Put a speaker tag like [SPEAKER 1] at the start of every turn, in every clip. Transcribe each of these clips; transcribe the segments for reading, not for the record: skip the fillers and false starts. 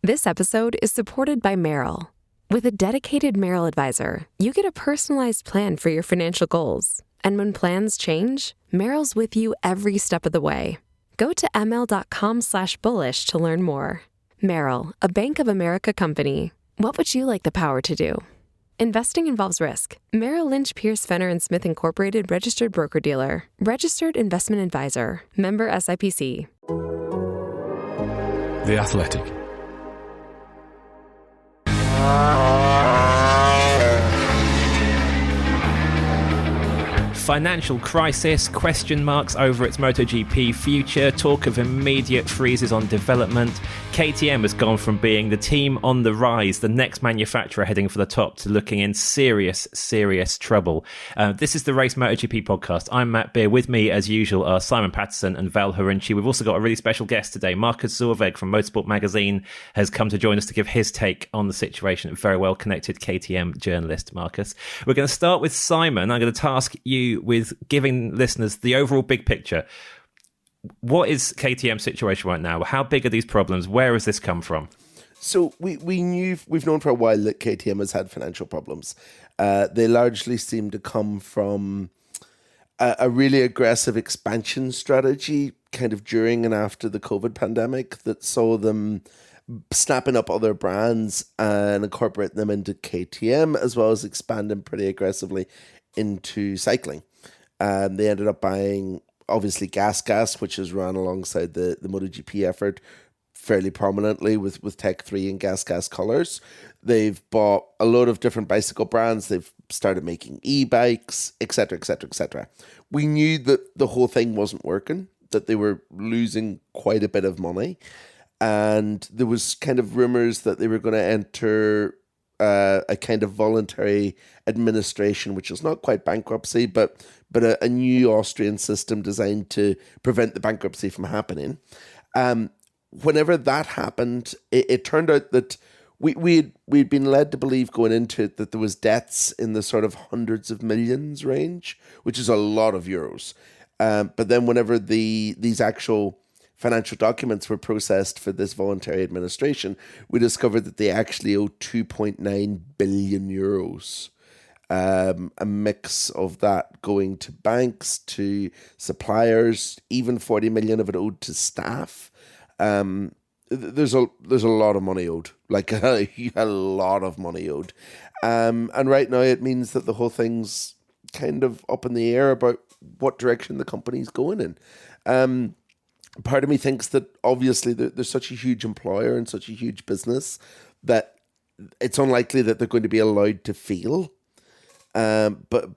[SPEAKER 1] This episode is supported by Merrill. With a dedicated Merrill advisor, you get a personalized plan for your financial goals. And when plans change, Merrill's with you every step of the way. Go to ml.com/bullish to learn more. Merrill, a Bank of America company. What would you like the power to do? Investing involves risk. Merrill Lynch, Pierce, Fenner & Smith Incorporated, registered broker-dealer. Registered investment advisor. Member SIPC.
[SPEAKER 2] The Athletic.
[SPEAKER 3] Financial crisis, question marks over its MotoGP future, talk of immediate freezes on development. KTM has gone from being the team on the rise, the next manufacturer heading for the top, to looking in serious trouble. This is the Race MotoGP Podcast. I'm Matt Beer. With me, as usual, are Simon Patterson and Khorounzhiy. We've also got a really special guest today. Markus Zoerweg from Motorsport magazine has come to join us to give his take on the situation. A very well-connected KTM journalist, Markus. We're going to start with Simon. I'm going to task you with giving listeners the overall big picture. What is KTM's situation right now? How big are these problems? Where has this come from?
[SPEAKER 4] So we've known for a while that KTM has had financial problems. They largely seem to come from a really aggressive expansion strategy kind of during and after the COVID pandemic that saw them snapping up other brands and incorporating them into KTM, as well as expanding pretty aggressively into cycling. They ended up buying, obviously, Gas, which is run alongside the MotoGP effort fairly prominently with Tech 3 and Gas colours. They've bought a load of different bicycle brands. They've started making e-bikes, etc., etc., etc. We knew that the whole thing wasn't working, that they were losing quite a bit of money. And there was kind of rumours that they were going to enter a kind of voluntary administration, which is not quite bankruptcy, but a new Austrian system designed to prevent the bankruptcy from happening. Whenever that happened, it turned out that we'd been led to believe going into it that there was debts in the sort of hundreds of millions range, which is a lot of euros. But then whenever these actual financial documents were processed for this voluntary administration, we discovered that they actually owe 2.9 billion euros. A mix of that going to banks, to suppliers, even 40 million of it owed to staff. There's a lot of money owed, like a lot of money owed. And right now it means that the whole thing's kind of up in the air about what direction the company's going in. Part of me thinks that obviously there's such a huge employer and such a huge business that it's unlikely that they're going to be allowed to fail. But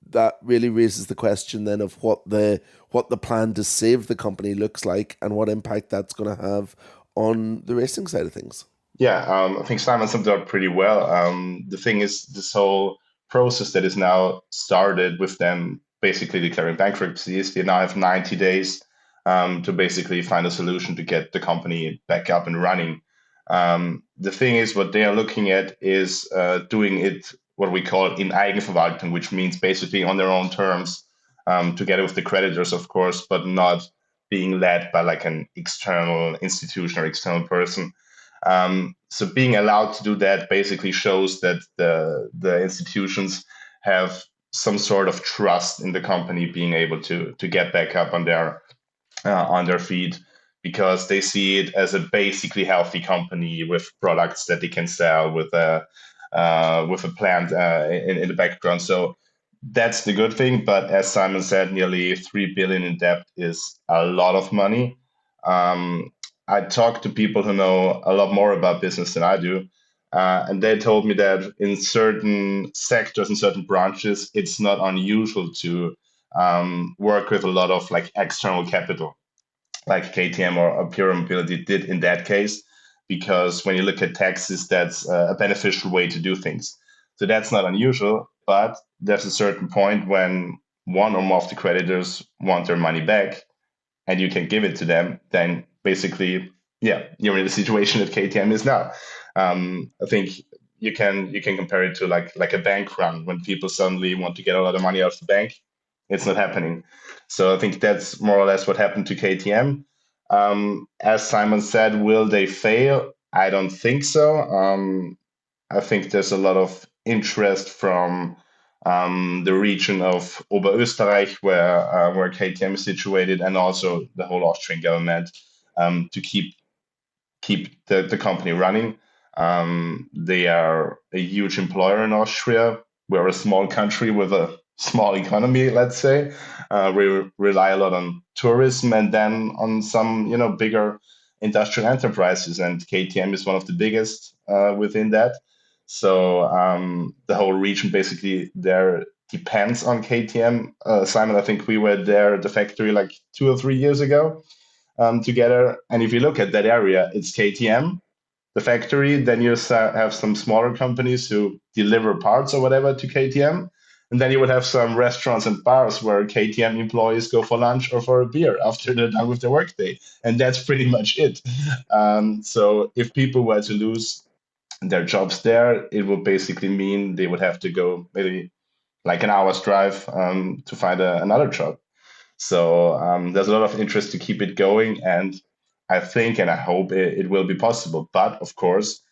[SPEAKER 4] that really raises the question then of what the plan to save the company looks like and what impact that's going to have on the racing side of things.
[SPEAKER 5] Yeah, I think Simon summed it up pretty well. The thing is, this whole process that is now started with them basically declaring bankruptcy is they now have 90 days to basically find a solution to get the company back up and running. The thing is, what they are looking at is doing it, what we call in Eigenverwaltung, which means basically on their own terms, together with the creditors, of course, but not being led by like an external institution or external person. So being allowed to do that basically shows that the institutions have some sort of trust in the company being able to get back up on their feet, because they see it as a basically healthy company with products that they can sell with a plant in the background. So that's the good thing. But as Simon said, nearly 3 billion in debt is a lot of money. I talked to people who know a lot more about business than I do, and they told me that in certain sectors, in certain branches, it's not unusual to work with a lot of like external capital, like KTM or Pure Mobility did in that case, because when you look at taxes, that's a beneficial way to do things. So that's not unusual, but there's a certain point when one or more of the creditors want their money back and you can give it to them, then basically, yeah, you're in the situation that KTM is now. I think you can compare it to like a bank run when people suddenly want to get a lot of money out of the bank. It's not happening. So I think that's more or less what happened to KTM. As Simon said, will they fail? I don't think so. I think there's a lot of interest from the region of Oberösterreich, where KTM is situated, and also the whole Austrian government, to keep the company running. They are a huge employer in Austria. We're a small country with a small economy, let's say. We rely a lot on tourism and then on some, bigger industrial enterprises. And KTM is one of the biggest within that. So the whole region basically there depends on KTM. Simon, I think we were there at the factory like 2 or 3 years ago together. And if you look at that area, it's KTM, the factory. Then you have some smaller companies who deliver parts or whatever to KTM. And then you would have some restaurants and bars where KTM employees go for lunch or for a beer after they're done with their workday. And that's pretty much it. So if people were to lose their jobs there, it would basically mean they would have to go maybe like an hour's drive to find another job. So there's a lot of interest to keep it going, and I think and I hope it will be possible. But of course,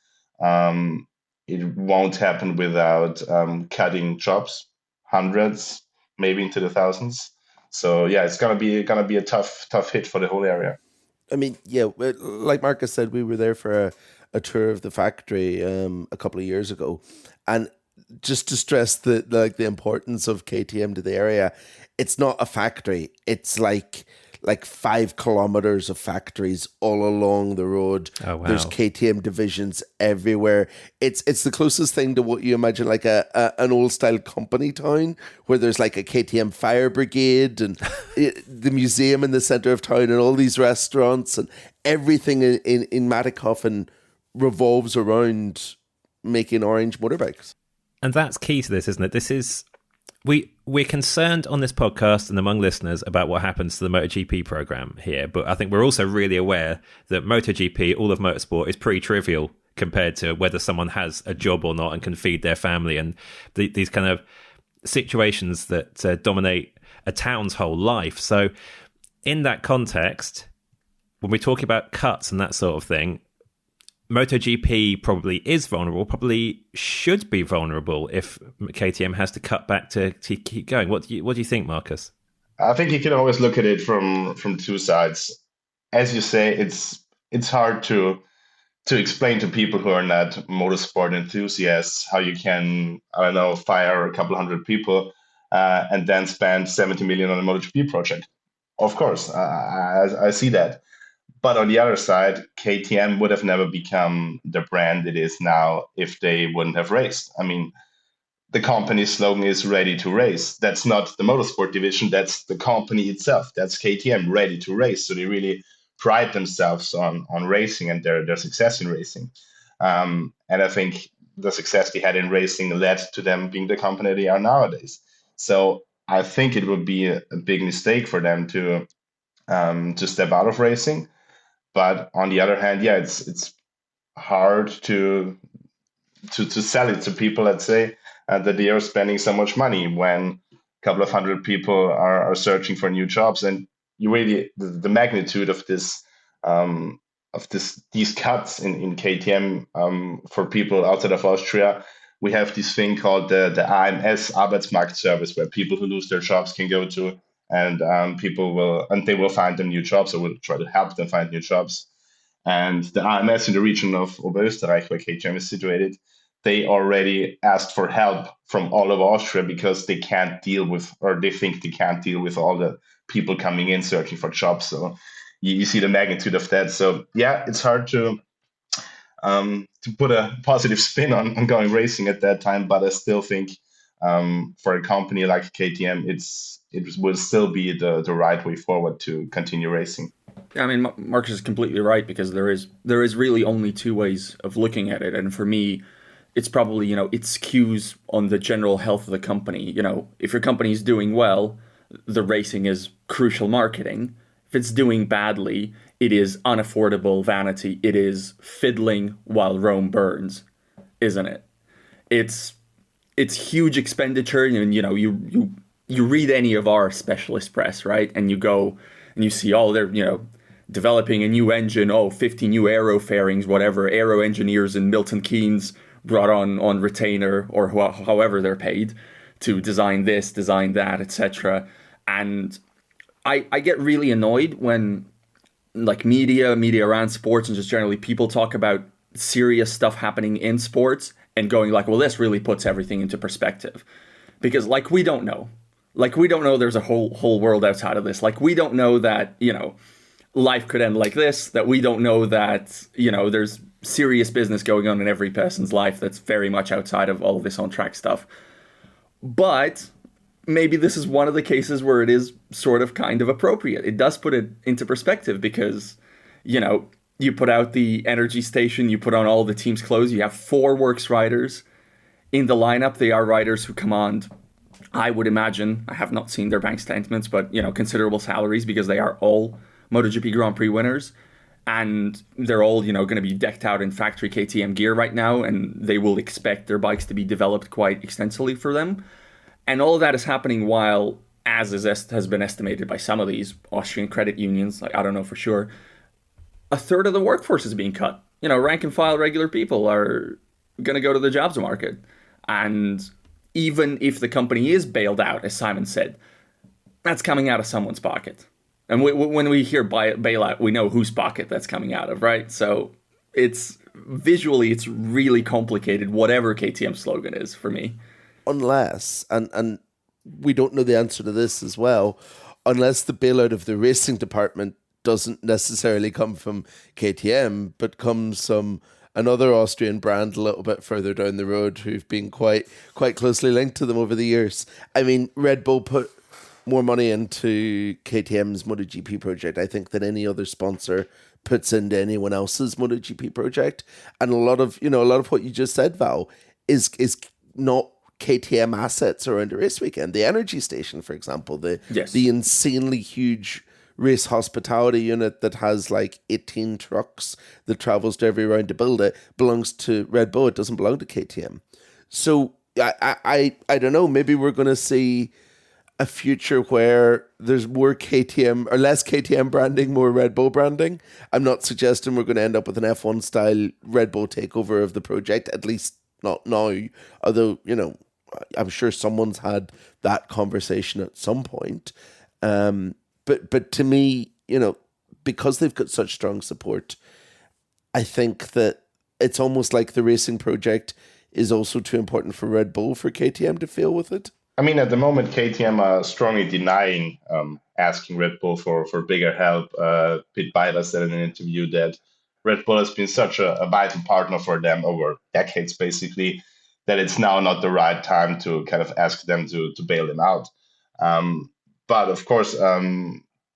[SPEAKER 5] it won't happen without cutting jobs, hundreds, maybe into the thousands. So yeah, it's gonna be a tough hit for the whole area.
[SPEAKER 4] I mean, yeah, like Markus said, we were there for a tour of the factory a couple of years ago, and just to stress the importance of KTM to the area, it's not a factory. It's like 5 kilometers of factories all along the road.
[SPEAKER 3] Oh, wow.
[SPEAKER 4] There's KTM divisions everywhere. It's the closest thing to what you imagine like an old style company town, where there's like a KTM fire brigade and the museum in the center of town and all these restaurants, and everything in Mattighofen revolves around making orange motorbikes.
[SPEAKER 3] And that's key to this, isn't it? This is we're concerned on this podcast and among listeners about what happens to the MotoGP program here, but I think we're also really aware that MotoGP, all of motorsport, is pretty trivial compared to whether someone has a job or not and can feed their family, and these kind of situations that dominate a town's whole life. So in that context, when we're talking about cuts and that sort of thing, MotoGP probably is vulnerable, probably should be vulnerable if KTM has to cut back to keep going. What do you think, Markus?
[SPEAKER 5] I think you can always look at it from two sides. As you say, it's hard to explain to people who are not motorsport enthusiasts how you can, I don't know, fire a couple hundred people and then spend 70 million on a MotoGP project. Of course, I see that. But on the other side, KTM would have never become the brand it is now if they wouldn't have raced. I mean, the company's slogan is ready to race. That's not the motorsport division. That's the company itself. That's KTM, ready to race. So they really pride themselves on racing and their success in racing. And I think the success they had in racing led to them being the company they are nowadays. So I think it would be a big mistake for them to step out of racing. But on the other hand, yeah, it's hard to sell it to people, let's say, that they are spending so much money when a couple of hundred people are searching for new jobs. And you really, the magnitude of this these cuts in KTM for people outside of Austria, we have this thing called the AMS Arbeitsmarktservice, where people who lose their jobs can go to, and they will find them new jobs, or will try to help them find new jobs. And the AMS in the region of Oberösterreich, where KTM is situated, they already asked for help from all of Austria because they can't deal with, or they think they can't deal with all the people coming in searching for jobs. So you see the magnitude of that. So yeah, it's hard to put a positive spin on going racing at that time, but I still think for a company like KTM, it will still be the right way forward to continue racing.
[SPEAKER 2] Yeah, I mean, Markus is completely right, because there is really only two ways of looking at it, and for me, it's probably, it skews on the general health of the company. If your company is doing well, the racing is crucial marketing. If it's doing badly, it is unaffordable vanity. It is fiddling while Rome burns, isn't it? It's huge expenditure, and you read any of our specialist press, right? And you go and you see, they're developing a new engine, 50 new aero fairings, whatever, aero engineers in Milton Keynes brought on retainer or however they're paid to design this, design that, etc. And I get really annoyed when like media around sports and just generally people talk about serious stuff happening in sports and going like, well, this really puts everything into perspective. Because like we don't know. Like we don't know there's a whole world outside of this. Like we don't know that, life could end like this, that we don't know that, there's serious business going on in every person's life that's very much outside of all this on-track stuff. But maybe this is one of the cases where it is sort of kind of appropriate. It does put it into perspective because, you put out the energy station, you put on all the team's clothes, you have 4 works riders in the lineup. They are riders who command, I would imagine, I have not seen their bank statements, but, considerable salaries because they are all MotoGP Grand Prix winners. And they're all, going to be decked out in factory KTM gear right now, and they will expect their bikes to be developed quite extensively for them. And all of that is happening while, as has been estimated by some of these Austrian credit unions, like I don't know for sure, a third of the workforce is being cut. Rank and file regular people are going to go to the jobs market. And even if the company is bailed out, as Simon said, that's coming out of someone's pocket. And when we hear bailout, we know whose pocket that's coming out of, right? So it's really complicated, whatever KTM's slogan is for me.
[SPEAKER 4] Unless, and we don't know the answer to this as well, unless the bailout of the racing department doesn't necessarily come from KTM, but comes from another Austrian brand a little bit further down the road who've been quite closely linked to them over the years. I mean, Red Bull put more money into KTM's MotoGP project, I think, than any other sponsor puts into anyone else's MotoGP project. And a lot of what you just said, Val, is not KTM assets around a race weekend. The energy station, for example, the insanely huge race hospitality unit that has like 18 trucks that travels to every round to build it belongs to Red Bull. It doesn't belong to KTM. So I don't know, maybe we're going to see a future where there's more KTM or less KTM branding, more Red Bull branding. I'm not suggesting we're going to end up with an F1 style Red Bull takeover of the project, at least not now. Although, I'm sure someone's had that conversation at some point. But to me, because they've got such strong support, I think that it's almost like the racing project is also too important for Red Bull for KTM to fail with it.
[SPEAKER 5] I mean, at the moment, KTM are strongly denying asking Red Bull for bigger help. Pete Beiler said in an interview that Red Bull has been such a vital partner for them over decades, basically, that it's now not the right time to kind of ask them to bail them out. But of course,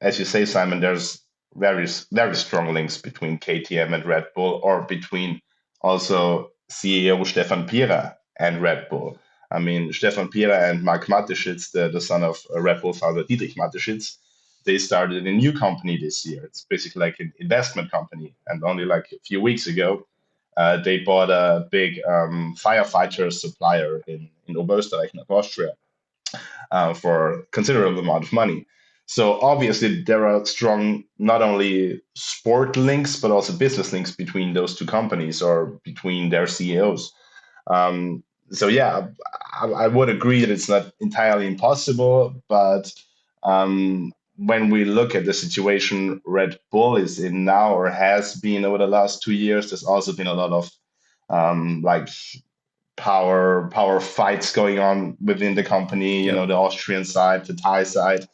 [SPEAKER 5] as you say, Simon, there's very, very strong links between KTM and Red Bull, or between also CEO Stefan Pierer and Red Bull. I mean, Stefan Pierer and Mark Mateschitz, the son of Red Bull founder Dietrich Mateschitz, they started a new company this year. It's basically like an investment company. And only like a few weeks ago, they bought a big firefighter supplier in Oberösterreich, in Austria, for a considerable amount of money. So obviously there are strong, not only sport links, but also business links between those two companies or between their CEOs. So yeah, I would agree that it's not entirely impossible, but when we look at the situation Red Bull is in now, or has been over the last 2 years, there's also been a lot of power fights going on within the company, the Austrian side, the Thai side.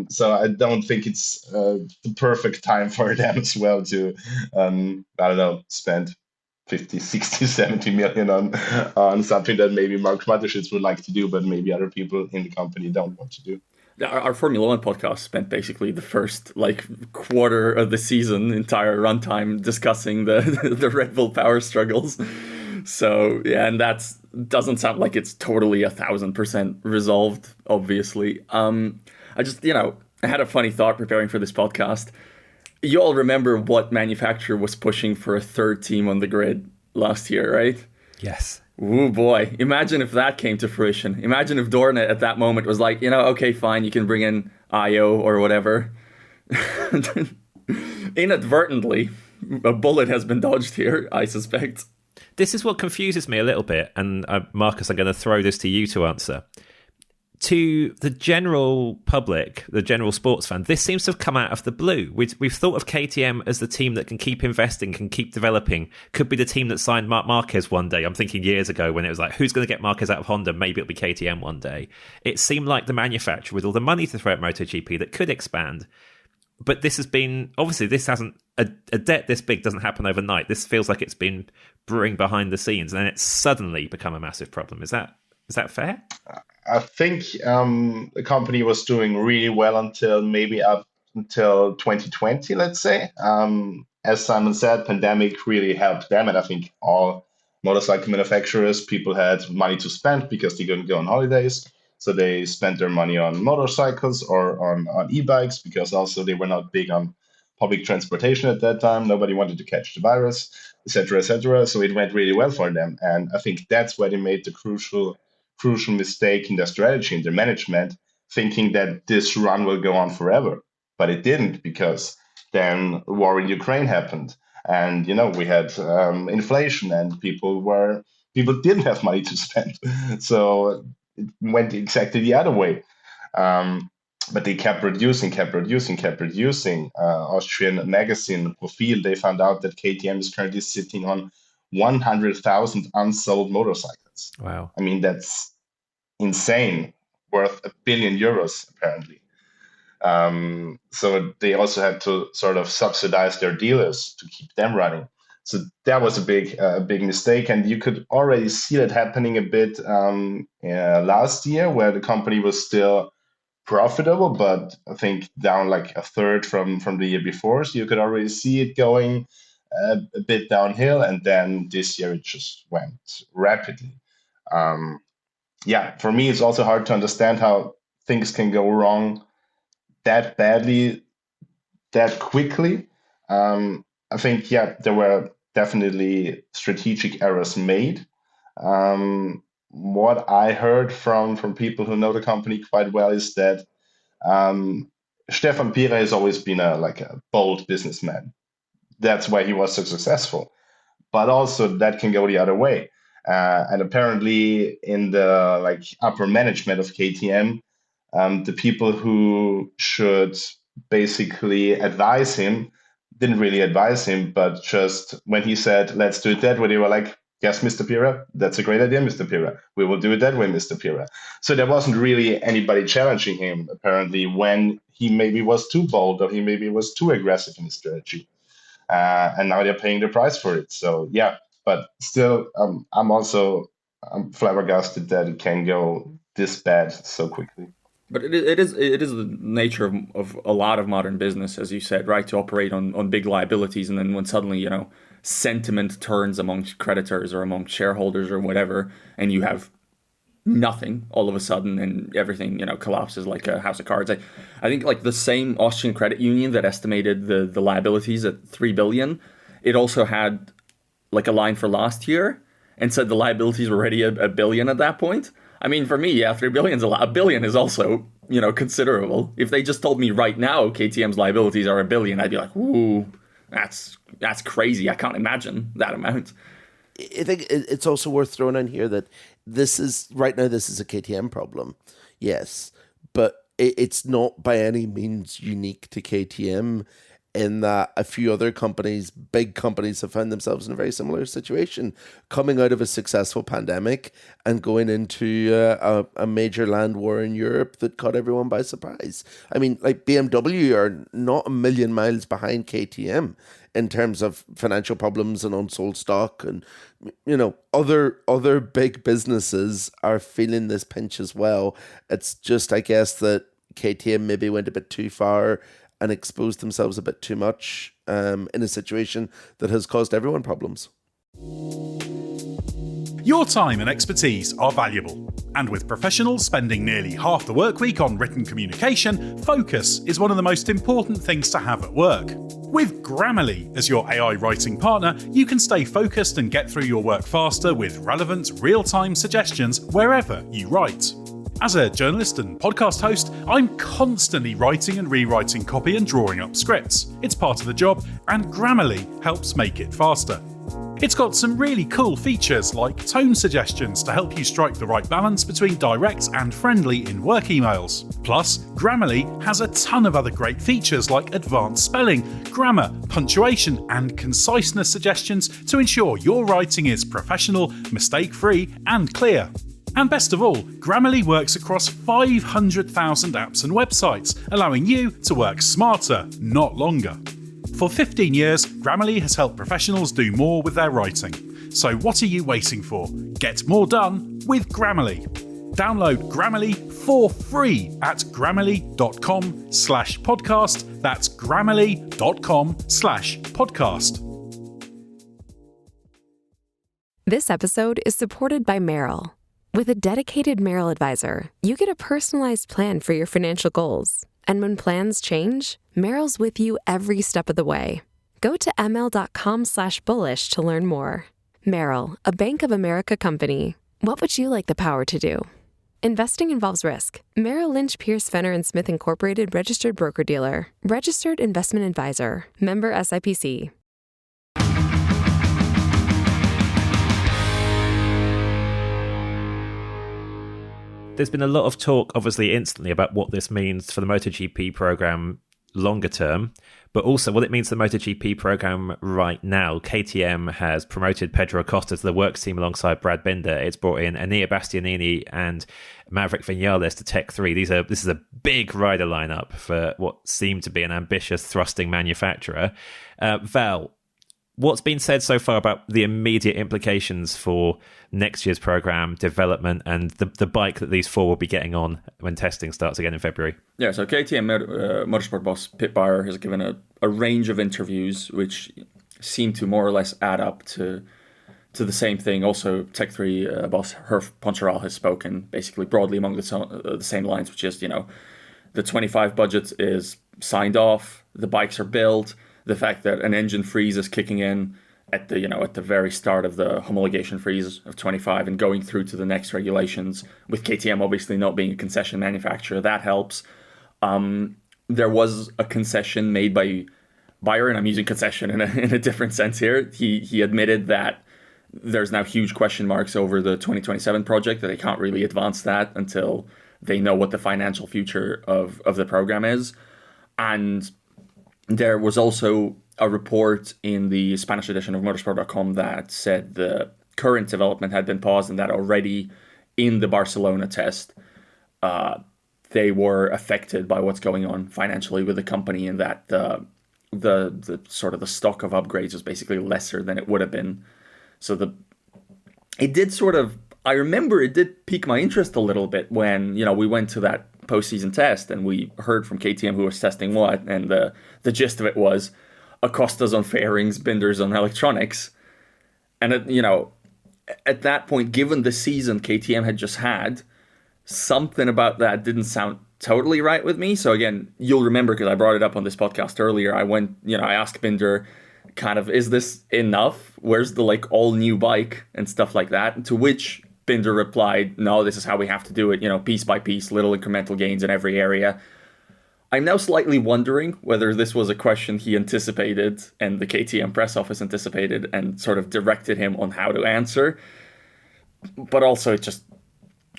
[SPEAKER 5] So I don't think it's the perfect time for them as well to, spend 50, 60, 70 million on something that maybe Mark Mateschitz would like to do, but maybe other people in the company don't want to do.
[SPEAKER 2] Our Formula One podcast spent basically the first quarter of the season, entire runtime, discussing the Red Bull power struggles. So yeah, and that doesn't sound like it's totally 1,000% resolved, obviously. I just, I had a funny thought preparing for this podcast. You all remember what manufacturer was pushing for a third team on the grid last year, right?
[SPEAKER 3] Yes.
[SPEAKER 2] Ooh, boy. Imagine if that came to fruition. Imagine if Dorna at that moment was like, okay, fine, you can bring in Io or whatever. Inadvertently, a bullet has been dodged here, I suspect.
[SPEAKER 3] This is what confuses me a little bit, and Marcus, I'm going to throw this to you to answer. To the general public, the general sports fan, this seems to have come out of the blue. We've thought of KTM as the team that can keep investing, can keep developing, could be the team that signed Marc Marquez one day. I'm thinking years ago when it was like, who's going to get Marquez out of Honda? Maybe it'll be KTM one day. It seemed like the manufacturer with all the money to throw at MotoGP that could expand. But this has been, obviously, this hasn't, a debt this big doesn't happen overnight. This feels like it's been brewing behind the scenes, and then it's suddenly become a massive problem. Is that fair?
[SPEAKER 5] I think the company was doing really well until 2020, let's say. As Simon said, pandemic really helped them, and I think all motorcycle manufacturers, people had money to spend because they couldn't go on holidays. So they spent their money on motorcycles or on e-bikes, because also they were not big on public transportation at that time. Nobody wanted to catch the virus, etc., etc. So it went really well for them. And I think that's where they made the crucial mistake in their strategy and their management, thinking that this run will go on forever. But it didn't, because then the war in Ukraine happened. And, we had inflation, and people didn't have money to spend. So it went exactly the other way. But they kept producing. Austrian magazine Profil, they found out that KTM is currently sitting on 100,000 unsold motorcycles.
[SPEAKER 3] Wow.
[SPEAKER 5] I mean, that's insane, worth €1 billion, apparently. So they also had to sort of subsidize their dealers to keep them running. So that was a big mistake, and you could already see that happening a bit last year, where the company was still profitable, but I think down like a third from the year before. So you could already see it going a bit downhill, and then this year it just went rapidly. For me, it's also hard to understand how things can go wrong that badly, that quickly. I think, there were definitely strategic errors made. What I heard from people who know the company quite well is that Stefan Pira has always been a bold businessman. That's why he was so successful. But also that can go the other way. And apparently in the upper management of KTM, the people who should basically advise him didn't really advise him, but just when he said, let's do it that way, they were like, yes, Mr. Pira, that's a great idea, Mr. Pira. We will do it that way, Mr. Pira. So there wasn't really anybody challenging him, apparently, when he maybe was too bold or he maybe was too aggressive in his strategy. And now they're paying the price for it. So, but still, I'm flabbergasted that it can go this bad so quickly.
[SPEAKER 2] But it is the nature of a lot of modern business, as you said, right? To operate on big liabilities, and then when suddenly, sentiment turns amongst creditors or among shareholders or whatever, and you have nothing all of a sudden, and everything, collapses like a house of cards. I think the same Austrian credit union that estimated the liabilities at 3 billion, it also had a line for last year and said the liabilities were already a billion at that point. I mean, for me, 3 billion is a lot. $1 billion is also, considerable. If they just told me right now KTM's liabilities are $1 billion, I'd be like, ooh, that's crazy. I can't imagine that amount.
[SPEAKER 4] I think it's also worth throwing in here that this is a KTM problem, yes, but it's not by any means unique to KTM, in that a few other companies, big companies, have found themselves in a very similar situation, coming out of a successful pandemic and going into a major land war in Europe that caught everyone by surprise. I mean, BMW are not a million miles behind KTM in terms of financial problems and unsold stock, and other big businesses are feeling this pinch as well. It's just, I guess, that KTM maybe went a bit too far and exposed themselves a bit too much in a situation that has caused everyone problems.
[SPEAKER 6] Your time and expertise are valuable. And with professionals spending nearly half the work week on written communication, focus is one of the most important things to have at work. With Grammarly as your AI writing partner, you can stay focused and get through your work faster with relevant, real-time suggestions wherever you write. As a journalist and podcast host, I'm constantly writing and rewriting copy and drawing up scripts. It's part of the job, and Grammarly helps make it faster. It's got some really cool features like tone suggestions to help you strike the right balance between direct and friendly in work emails. Plus, Grammarly has a ton of other great features like advanced spelling, grammar, punctuation, and conciseness suggestions to ensure your writing is professional, mistake-free, and clear. And best of all, Grammarly works across 500,000 apps and websites, allowing you to work smarter, not longer. For 15 years, Grammarly has helped professionals do more with their writing. So what are you waiting for? Get more done with Grammarly. Download Grammarly for free at grammarly.com/podcast. That's grammarly.com/podcast.
[SPEAKER 1] This episode is supported by Merrill. With a dedicated Merrill advisor, you get a personalized plan for your financial goals. And when plans change, Merrill's with you every step of the way. Go to ml.com/bullish to learn more. Merrill, a Bank of America company. What would you like the power to do? Investing involves risk. Merrill Lynch, Pierce, Fenner & Smith Incorporated, registered broker-dealer. Registered investment advisor. Member SIPC.
[SPEAKER 3] There's been a lot of talk, obviously, instantly about what this means for the MotoGP program longer term, but also what it means for the MotoGP program right now. KTM has promoted Pedro Acosta to the works team alongside Brad Binder. It's brought in Enea, Bastianini and Maverick Vinales to Tech 3. This is a big rider lineup for what seemed to be an ambitious thrusting manufacturer. Val, what's been said so far about the immediate implications for next year's program, development, and the bike that these four will be getting on when testing starts again in February?
[SPEAKER 2] Yeah, so KTM motorsport boss Pit Byer has given a range of interviews which seem to more or less add up to the same thing. Also, Tech 3 boss Herf Poncharal has spoken basically broadly among the same lines, which is, the 25 budget is signed off, the bikes are built, the fact that an engine freeze is kicking in at the very start of the homologation freeze of 25 and going through to the next regulations, with KTM obviously not being a concession manufacturer, that helps. There was a concession made by Byer, and I'm using concession in a different sense here. He admitted that there's now huge question marks over the 2027 project, that they can't really advance that until they know what the financial future of the program is. And there was also a report in the Spanish edition of motorsport.com that said the current development had been paused and that already in the Barcelona test, they were affected by what's going on financially with the company, and that the sort of the stock of upgrades was basically lesser than it would have been. So it did pique my interest a little bit when, we went to that postseason test and we heard from KTM who was testing what, and the gist of it was Acosta's on fairings, Binder's on electronics. And at that point, given the season KTM had just had, something about that didn't sound totally right with me. So again, you'll remember, because I brought it up on this podcast earlier, I asked Binder kind of, is this enough? Where's the all new bike and stuff like that? To which Binder replied, no, this is how we have to do it, piece by piece, little incremental gains in every area. I'm now slightly wondering whether this was a question he anticipated and the KTM press office anticipated and sort of directed him on how to answer. But also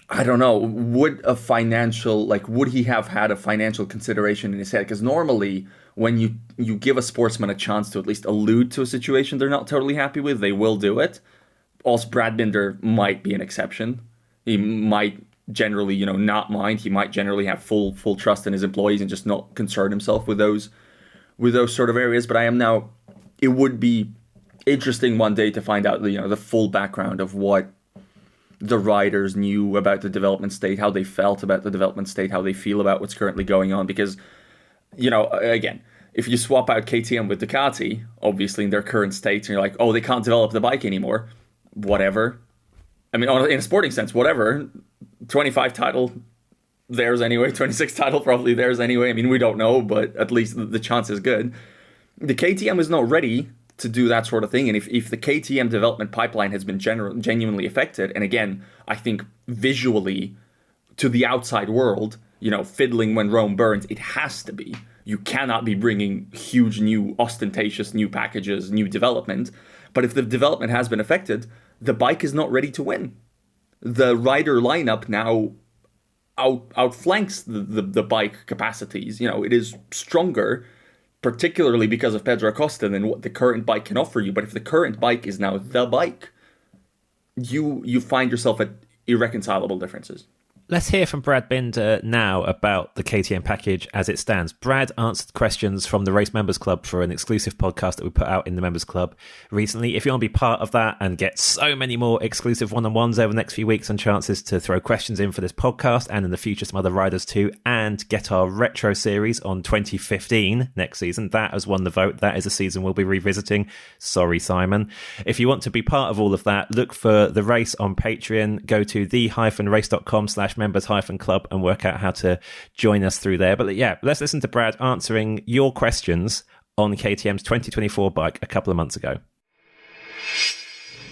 [SPEAKER 2] I don't know, would he have had a financial consideration in his head? Because normally when you give a sportsman a chance to at least allude to a situation they're not totally happy with, they will do it. Also, Brad Binder might be an exception. He might generally, not mind. He might generally have full trust in his employees and just not concern himself with those sort of areas. But it would be interesting one day to find out the full background of what the riders knew about the development state, how they felt about the development state, how they feel about what's currently going on. Because, again, if you swap out KTM with Ducati, obviously in their current state, and you're like, oh, they can't develop the bike anymore, whatever. I mean, in a sporting sense, whatever. 25 title, theirs anyway. 26 title, probably theirs anyway. I mean, we don't know, but at least the chance is good. The KTM is not ready to do that sort of thing. And if the KTM development pipeline has been genuinely affected, and again, I think visually, to the outside world, fiddling when Rome burns. It has to be. You cannot be bringing huge, new, ostentatious new packages, new development. But if the development has been affected, the bike is not ready to win. The rider lineup now outflanks the bike capacities. It is stronger, particularly because of Pedro Acosta than what the current bike can offer you. But if the current bike is now the bike, you find yourself at irreconcilable differences.
[SPEAKER 3] Let's hear from Brad Binder now about the KTM package as it stands. Brad answered questions from the Race Members Club for an exclusive podcast that we put out in the Members Club recently. If you want to be part of that and get so many more exclusive one-on-ones over the next few weeks and chances to throw questions in for this podcast and in the future some other riders too, and get our retro series on 2015 next season, that has won the vote. That is a season we'll be revisiting. Sorry, Simon. If you want to be part of all of that, look for The Race on Patreon. Go to the-race.com/members-club and work out how to join us through there. But yeah, let's listen to Brad answering your questions on KTM's 2024 bike a couple of months ago.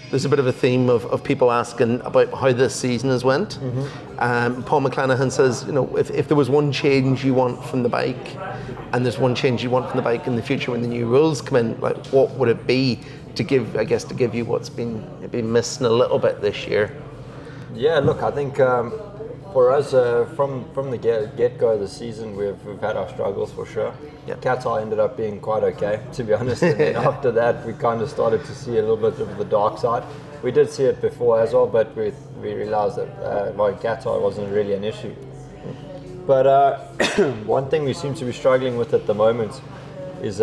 [SPEAKER 4] There's a bit of a theme of people asking about how this season has went. Paul McClanahan says, if there was one change you want from the bike, and there's one change you want from the bike in the future when the new rules come in, like what would it be to give you what's been missing a little bit this year?
[SPEAKER 7] Yeah, look, I think for us, from the get-go of the season, we've had our struggles for sure.
[SPEAKER 4] Yep.
[SPEAKER 7] Qatar ended up being quite okay, to be honest. And then after that, we kind of started to see a little bit of the dark side. We did see it before as well, but we realised that Qatar wasn't really an issue. But one thing we seem to be struggling with at the moment is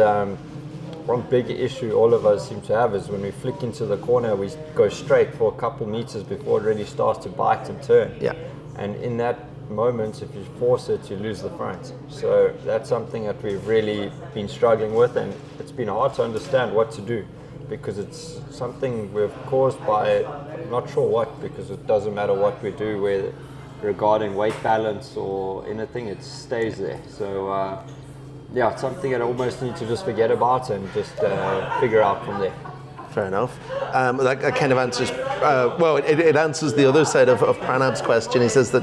[SPEAKER 7] one big issue all of us seem to have is when we flick into the corner, we go straight for a couple meters before it really starts to bite and turn.
[SPEAKER 4] Yeah.
[SPEAKER 7] And in that moment, if you force it, you lose the front. So that's something that we've really been struggling with, and it's been hard to understand what to do because it's something we've caused by, I'm not sure what, because it doesn't matter what we do whether regarding weight balance or anything, it stays there. So yeah, it's something that I almost need to just forget about and just figure out from there.
[SPEAKER 4] Fair enough. That kind of answers, it answers the other side of Pranab's question. He says that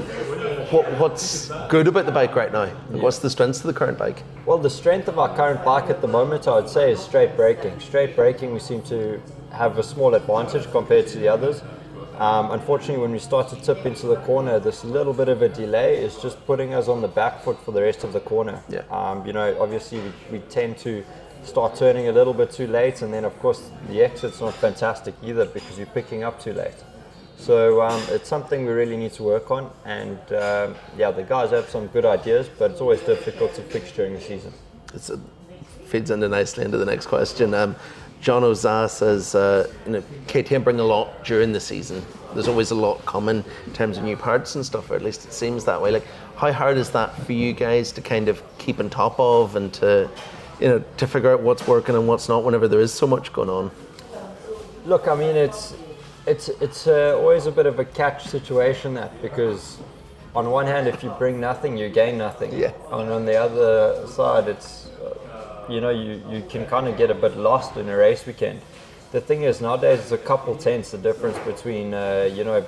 [SPEAKER 4] what's good about the bike right now? Yeah. What's the strengths of the current bike?
[SPEAKER 7] Well, the strength of our current bike at the moment, I would say, is straight braking. Straight braking, we seem to have a small advantage compared to the others. Unfortunately, when we start to tip into the corner, this little bit of a delay is just putting us on the back foot for the rest of the corner.
[SPEAKER 4] Yeah.
[SPEAKER 7] Obviously, we tend to start turning a little bit too late, and then of course the exit's not fantastic either because you're picking up too late. So it's something we really need to work on, and the guys have some good ideas, but it's always difficult to fix during the season.
[SPEAKER 4] It feeds nicely into the next question. John Ozah says, KTM bring a lot during the season. There's always a lot coming in terms of new parts and stuff, or at least it seems that way. Like, how hard is that for you guys to kind of keep on top of and to figure out what's working and what's not whenever there is so much going on?
[SPEAKER 7] Look, I mean, it's always a bit of a catch situation, that, because on one hand, if you bring nothing, you gain nothing.
[SPEAKER 4] Yeah.
[SPEAKER 7] And on the other side, it's you can kind of get a bit lost in a race weekend. The thing is, nowadays it's a couple tenths the difference between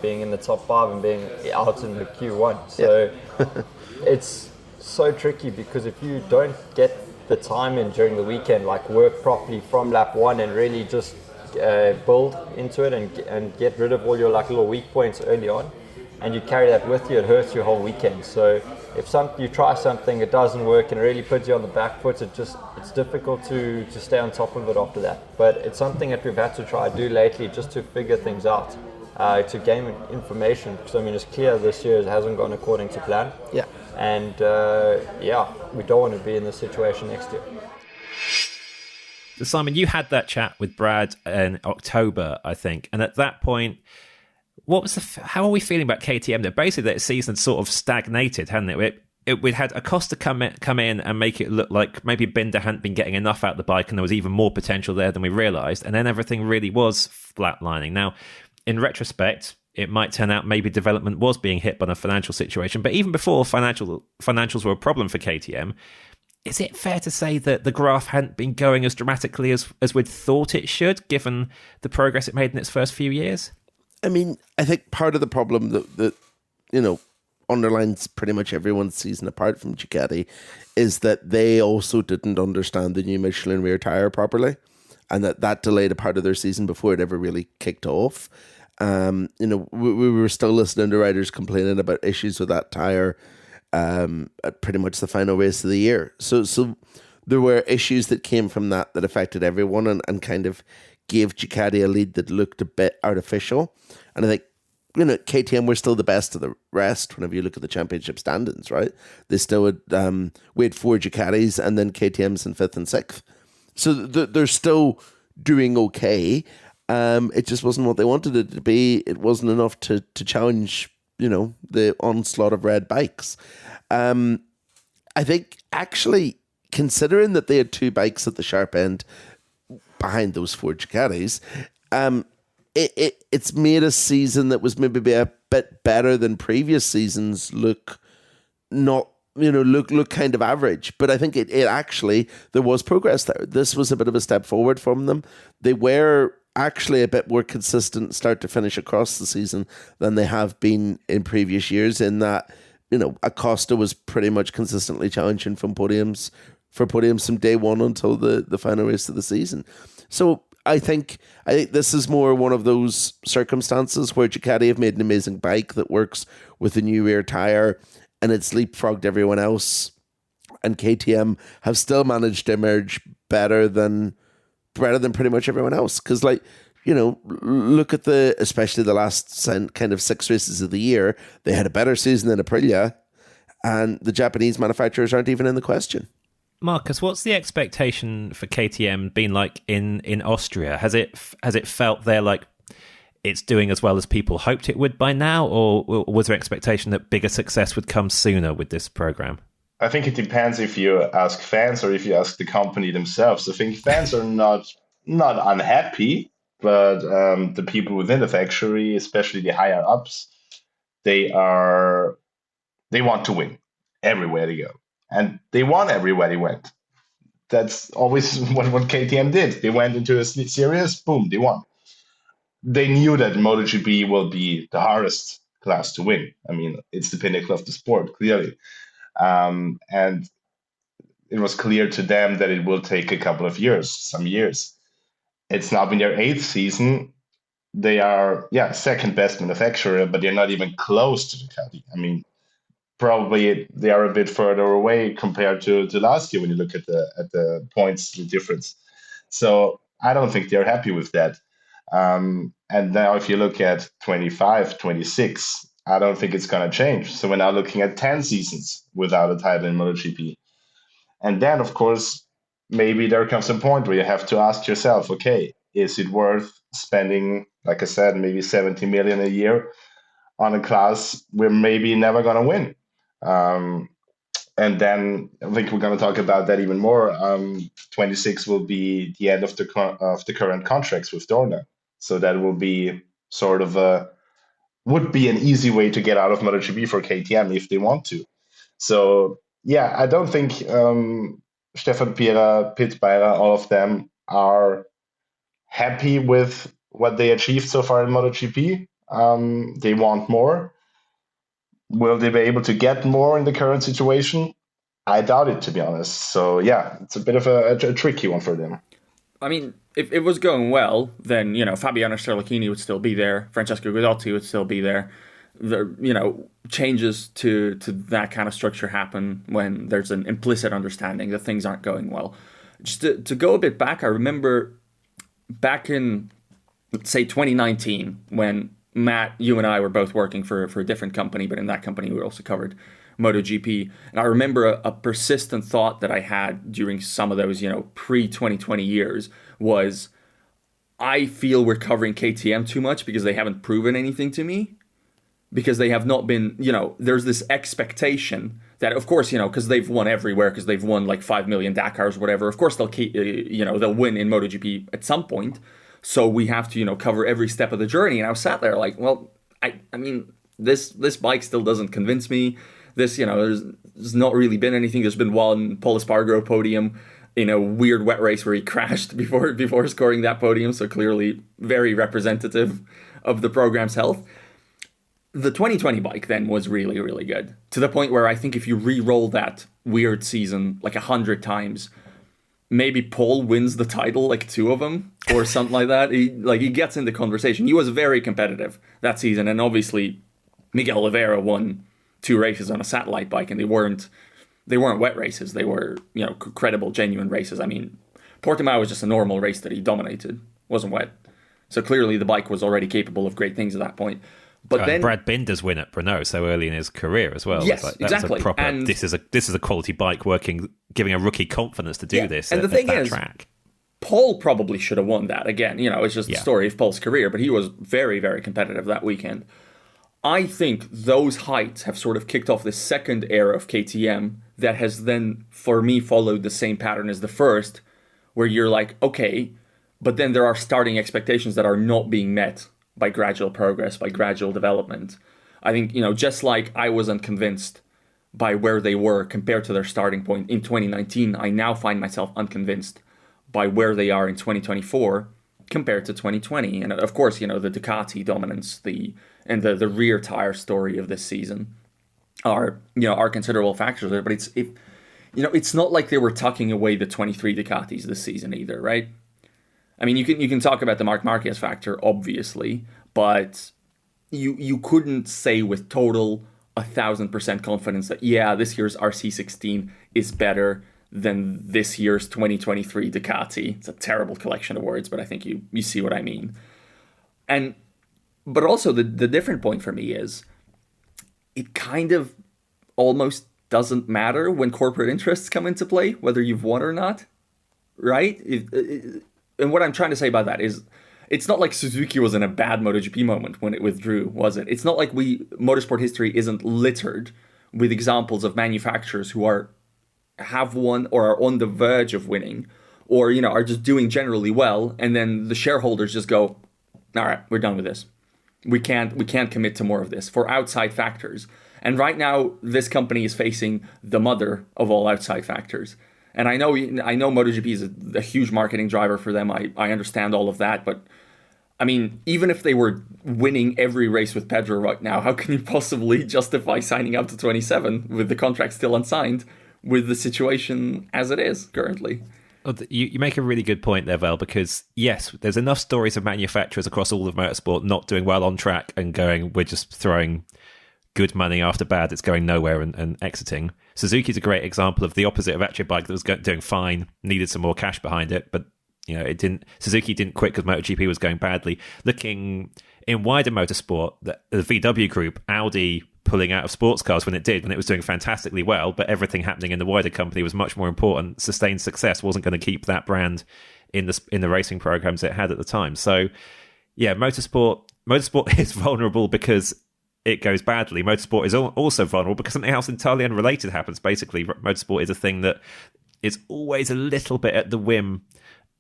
[SPEAKER 7] being in the top 5 and being out in the Q1. So it's so tricky, because if you don't get the time in during the weekend, like work properly from lap 1 and really just build into it and get rid of all your like little weak points early on, and you carry that with you, it hurts your whole weekend. So if you try something, it doesn't work and it really puts you on the back foot, it's difficult to stay on top of it after that. But it's something that we've had to try to do lately just to figure things out, to gain information, because I mean it's clear this year it hasn't gone according to plan.
[SPEAKER 4] Yeah.
[SPEAKER 7] And we don't want to be in this situation next year.
[SPEAKER 3] So Simon, you had that chat with Brad in October, I think, and at that point, how are we feeling about KTM? That basically that season sort of stagnated, hadn't it? We'd had Acosta come in and make it look like maybe Binder hadn't been getting enough out of the bike, and there was even more potential there than we realised, and then everything really was flatlining. Now, in retrospect, it might turn out maybe development was being hit by the financial situation, but even before financials were a problem for KTM, is it fair to say that the graph hadn't been going as dramatically as we'd thought it should, given the progress it made in its first few years?
[SPEAKER 4] I mean, I think part of the problem that underlines pretty much everyone's season apart from Ducati is that they also didn't understand the new Michelin rear tire properly, and that delayed a part of their season before it ever really kicked off. We were still listening to riders complaining about issues with that tire at pretty much the final race of the year. So there were issues that came from that affected everyone and kind of gave Ducati a lead that looked a bit artificial. And I think, KTM were still the best of the rest whenever you look at the championship standings, right? They still had, we had 4 Ducatis and then KTM's in 5th and 6th. So they're still doing okay. It just wasn't what they wanted it to be. It wasn't enough to challenge, the onslaught of red bikes. I think actually, considering that they had 2 bikes at the sharp end behind those 4 Ducatis, it's made a season that was maybe a bit better than previous seasons look kind of average. But I think it actually, there was progress there. This was a bit of a step forward from them. They were actually a bit more consistent start to finish across the season than they have been in previous years, in that, Acosta was pretty much consistently challenging for podiums from day one until the final race of the season. So I think this is more one of those circumstances where Ducati have made an amazing bike that works with a new rear tire and it's leapfrogged everyone else, and KTM have still managed to emerge better than pretty much everyone else. Because look at especially the last kind of 6 races of the year, they had a better season than Aprilia, and the Japanese manufacturers aren't even in the question.
[SPEAKER 3] Markus, what's the expectation for KTM been like in Austria? Has it felt there like it's doing as well as people hoped it would by now, or was there expectation that bigger success would come sooner with this program?
[SPEAKER 5] I think it depends if you ask fans or if you ask the company themselves. I think fans are not unhappy, but the people within the factory, especially the higher ups, they want to win everywhere they go. And they won everywhere they went. That's always what KTM did. They went into a series, boom, they won. They knew that MotoGP will be the hardest class to win. I mean, it's the pinnacle of the sport, clearly. And it was clear to them that it will take a couple of years, some years. It's now been their 8th season. They are, second best manufacturer, but they're not even close to Ducati. I mean, probably they are a bit further away compared to last year when you look at the points, the difference. So I don't think they're happy with that. And now if you look at 25, 26, I don't think it's going to change. So we're now looking at 10 seasons without a title in MotoGP. And then, of course, maybe there comes a point where you have to ask yourself, okay, is it worth spending, like I said, maybe 70 million a year on a class we're maybe never going to win? And then I think we're going to talk about that even more. 26 will be the end of the current contracts with Dorna. So that will be sort of would be an easy way to get out of MotoGP for KTM if they want to. So, I don't think Stefan Pira, Pit Beira, all of them are happy with what they achieved so far in MotoGP. They want more. Will they be able to get more in the current situation? I doubt it, to be honest. So, it's a bit of a tricky one for them.
[SPEAKER 2] I mean, if it was going well, then, Fabiano Sterlachini would still be there. Francesco Guidotti would still be there. Changes to that kind of structure happen when there's an implicit understanding that things aren't going well. Just to go a bit back, I remember back in, say, 2019, when Matt, you and I were both working for a different company, but in that company we also covered MotoGP. And I remember a persistent thought that I had during some of those, pre-2020 years was, I feel we're covering KTM too much because they haven't proven anything to me. Because they have not been, there's this expectation that, of course, because they've won everywhere, because they've won like 5 million Dakars or whatever, of course they'll keep, they'll win in MotoGP at some point. So we have to, cover every step of the journey. And I was sat there like, well, I mean, this bike still doesn't convince me. This, there's not really been anything. There's been one Paul Espargaro podium in a weird wet race where he crashed before scoring that podium. So clearly very representative of the program's health. The 2020 bike then was really, really good, to the point where I think if you re-roll that weird season like 100 times, maybe Paul wins the title, like 2 of them or something like that. He gets in the conversation. He was very competitive that season, and obviously Miguel Oliveira won 2 races on a satellite bike, and they weren't wet races. They were, credible, genuine races. I mean, Portimao was just a normal race that he dominated. It wasn't wet. So clearly the bike was already capable of great things at that point. But then
[SPEAKER 3] Brad Binder's win at Brno so early in his career as well.
[SPEAKER 2] Yes,
[SPEAKER 3] Was
[SPEAKER 2] exactly.
[SPEAKER 3] a proper, and this is a quality bike working, giving a rookie confidence to do this.
[SPEAKER 2] And the thing is,
[SPEAKER 3] track.
[SPEAKER 2] Paul probably should have won that again. It's just the story of Paul's career, but he was very, very competitive that weekend. I think those heights have sort of kicked off the second era of KTM that has then, for me, followed the same pattern as the first, where you're like, okay, but then there are starting expectations that are not being met by gradual progress, by gradual development. I think, just like I was unconvinced by where they were compared to their starting point in 2019, I now find myself unconvinced by where they are in 2024 compared to 2020. And of course, the Ducati dominance, the rear tire story of this season are considerable factors there. But it's not like they were tucking away the 23 Ducatis this season either, right? I mean, you can talk about the Marc Marquez factor, obviously, but you couldn't say with total 1,000% confidence that, this year's RC16 is better than this year's 2023 Ducati. It's a terrible collection of words, but I think you see what I mean. But also the different point for me is it kind of almost doesn't matter when corporate interests come into play, whether you've won or not, right? And what I'm trying to say by that is it's not like Suzuki was in a bad MotoGP moment when it withdrew, was it? It's not like motorsport history isn't littered with examples of manufacturers who have won or are on the verge of winning or, are just doing generally well. And then the shareholders just go, all right, we're done with this. We can't commit to more of this for outside factors. And right now, this company is facing the mother of all outside factors. And I know MotoGP is a huge marketing driver for them. I understand all of that. But, I mean, even if they were winning every race with Pedro right now, how can you possibly justify signing up to 27 with the contract still unsigned with the situation as it is currently?
[SPEAKER 3] You make a really good point there, Val, because, yes, there's enough stories of manufacturers across all of motorsport not doing well on track and going, we're just throwing good money after bad, it's going nowhere and exiting. Suzuki's a great example of the opposite of actually a bike that was doing fine, needed some more cash behind it, but Suzuki didn't quit because MotoGP was going badly. Looking in wider motorsport, the VW group, Audi pulling out of sports cars when it was doing fantastically well, but everything happening in the wider company was much more important. Sustained success wasn't going to keep that brand in the racing programs it had at the time. So yeah, motorsport is vulnerable because it goes badly. Motorsport is also vulnerable because something else entirely unrelated happens. Basically, motorsport is a thing that is always a little bit at the whim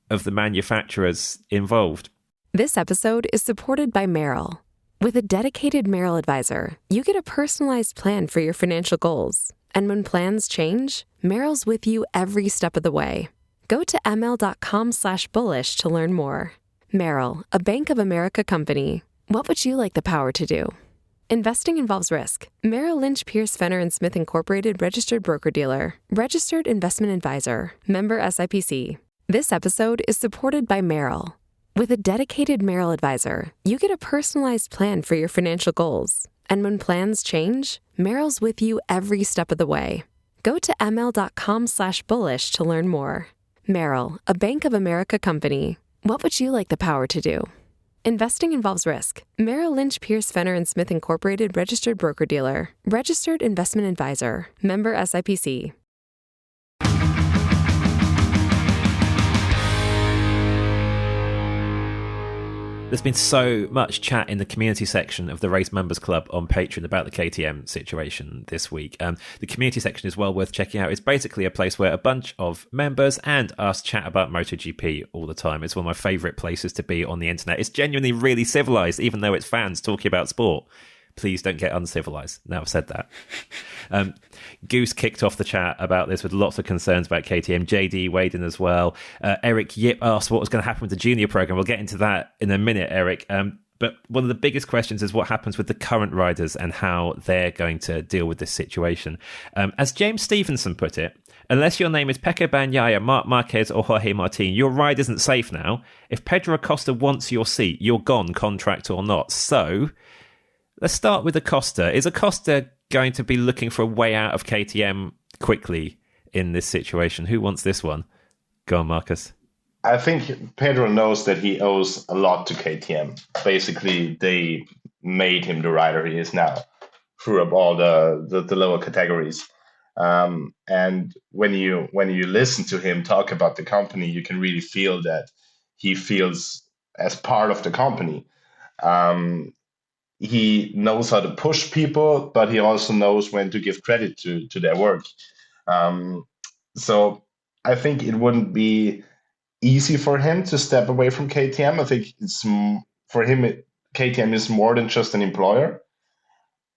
[SPEAKER 3] of the manufacturers involved.
[SPEAKER 1] This episode is supported by Merrill. With a dedicated Merrill advisor, you get a personalized plan for your financial goals. And when plans change, Merrill's with you every step of the way. Go to ml.com/bullish to learn more. Merrill, a Bank of America company. What would you like the power to do? Investing involves risk. Merrill Lynch, Pierce, Fenner & Smith Incorporated, registered broker-dealer. Registered investment advisor. Member SIPC. This episode is supported by Merrill. With a dedicated Merrill advisor, you get a personalized plan for your financial goals. And when plans change, Merrill's with you every step of the way. Go to ml.com/bullish to learn more. Merrill, a Bank of America company. What would you like the power to do? Investing involves risk. Merrill Lynch, Pierce, Fenner & Smith Incorporated, registered broker-dealer. Registered investment advisor. Member SIPC.
[SPEAKER 3] There's been so much chat in the community section of the Race Members Club on Patreon about the KTM situation this week. The community section is well worth checking out. It's basically a place where a bunch of members and us chat about MotoGP all the time. It's one of my favourite places to be on the internet. It's genuinely really civilised, even though it's fans talking about sport. Please don't get uncivilised. Now I've said that. Goose kicked off the chat about this with lots of concerns about KTM. JD weighed in as well. Eric Yip asked what was going to happen with the junior program. We'll get into that in a minute, Eric. But one of the biggest questions is what happens with the current riders and how they're going to deal with this situation. As James Stevenson put it, unless your name is Pecco Bagnaia, Marc Marquez or Jorge Martin, your ride isn't safe now. If Pedro Acosta wants your seat, you're gone, contract or not. So let's start with Acosta. Is Acosta going to be looking for a way out of KTM quickly in this situation? Who wants this one? Go on, Marcus.
[SPEAKER 5] I think Pedro knows that he owes a lot to KTM. Basically, they made him the rider he is now through up all the lower categories. And when you listen to him talk about the company, you can really feel that he feels as part of the company. He knows how to push people, but he also knows when to give credit to their work. So I think it wouldn't be easy for him to step away from KTM. I think for him, KTM is more than just an employer.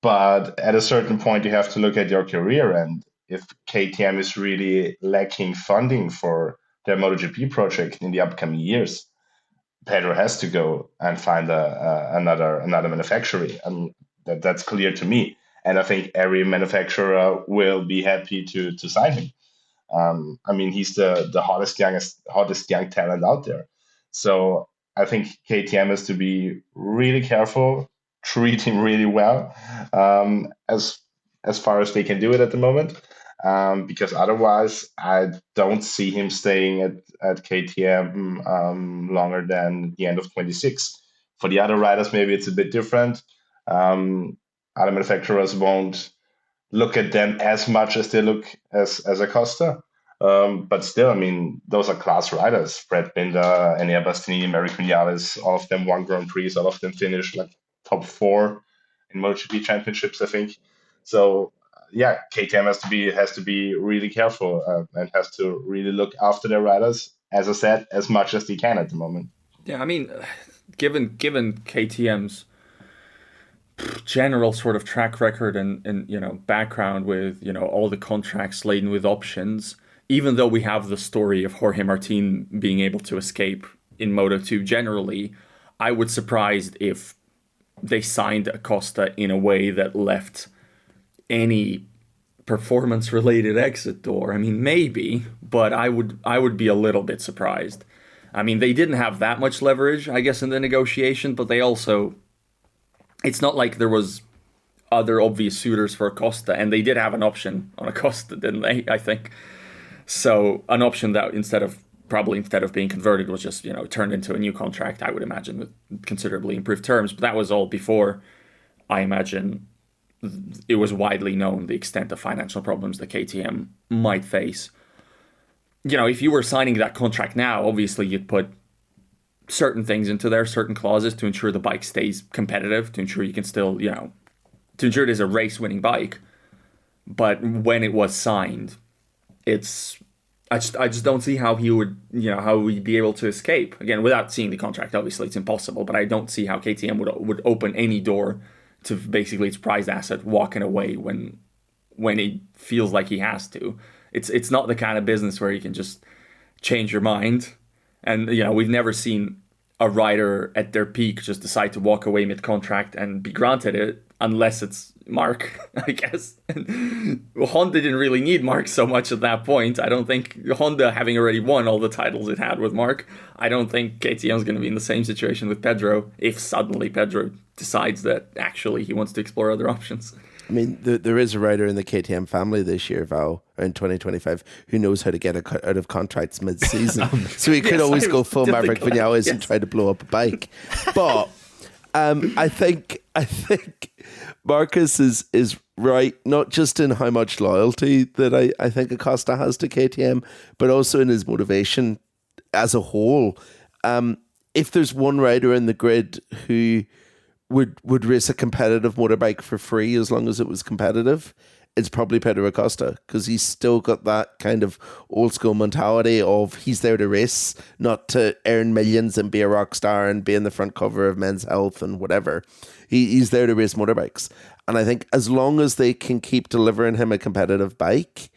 [SPEAKER 5] But at a certain point, you have to look at your career. And if KTM is really lacking funding for their MotoGP project in the upcoming years, Pedro has to go and find another manufacturer. And that's clear to me. And I think every manufacturer will be happy to sign him. I mean, he's the hottest young talent out there. So I think KTM has to be really careful, treat him really well, as far as they can do it at the moment. Because otherwise, I don't see him staying at KTM longer than the end of 26. For the other riders, maybe it's a bit different. Other manufacturers won't look at them as much as they look as Acosta. But still, I mean, those are class riders. Fred Binder, Enea Bastianini, Maverick Vinales, all of them won Grand Prix, all of them finished like top 4 in MotoGP championships, I think. So yeah, KTM has to be really careful and has to really look after their riders, as I said, as much as they can at the moment.
[SPEAKER 2] Yeah, I mean, given KTM's general sort of track record and background with all the contracts laden with options, even though we have the story of Jorge Martin being able to escape in Moto2 generally, I would be surprised if they signed Acosta in a way that left any performance-related exit door. I mean, maybe, but I would be a little bit surprised. I mean, they didn't have that much leverage, I guess, in the negotiation, but they also... It's not like there was other obvious suitors for Acosta, and they did have an option on Acosta, didn't they? I think so. An option that instead of being converted was just turned into a new contract. I would imagine with considerably improved terms, but that was all before. I imagine it was widely known the extent of financial problems that KTM might face. If you were signing that contract now, obviously you'd put certain things into there, certain clauses to ensure the bike stays competitive, to ensure you can still, to ensure it is a race-winning bike. But when it was signed, I just don't see how he would, how we'd be able to escape. Again, without seeing the contract, obviously it's impossible, but I don't see how KTM would open any door to basically its prized asset walking away when he feels like he has to. It's not the kind of business where you can just change your mind. And, we've never seen a rider at their peak just decide to walk away mid-contract and be granted it, unless it's Mark, I guess. Honda didn't really need Mark so much at that point. I don't think Honda, having already won all the titles it had with Mark, I don't think KTM is going to be in the same situation with Pedro if suddenly Pedro decides that actually he wants to explore other options.
[SPEAKER 4] I mean, there is a rider in the KTM family this year, Val, in 2025, who knows how to get out of contracts mid-season. So he could always go full Maverick Vinales and try to blow up a bike. But I think Marcus is right, not just in how much loyalty that I think Acosta has to KTM, but also in his motivation as a whole. If there's one rider in the grid who would race a competitive motorbike for free as long as it was competitive, it's probably Pedro Acosta, because he's still got that kind of old school mentality of he's there to race, not to earn millions and be a rock star and be in the front cover of Men's Health and whatever. He's there to race motorbikes. And I think as long as they can keep delivering him a competitive bike,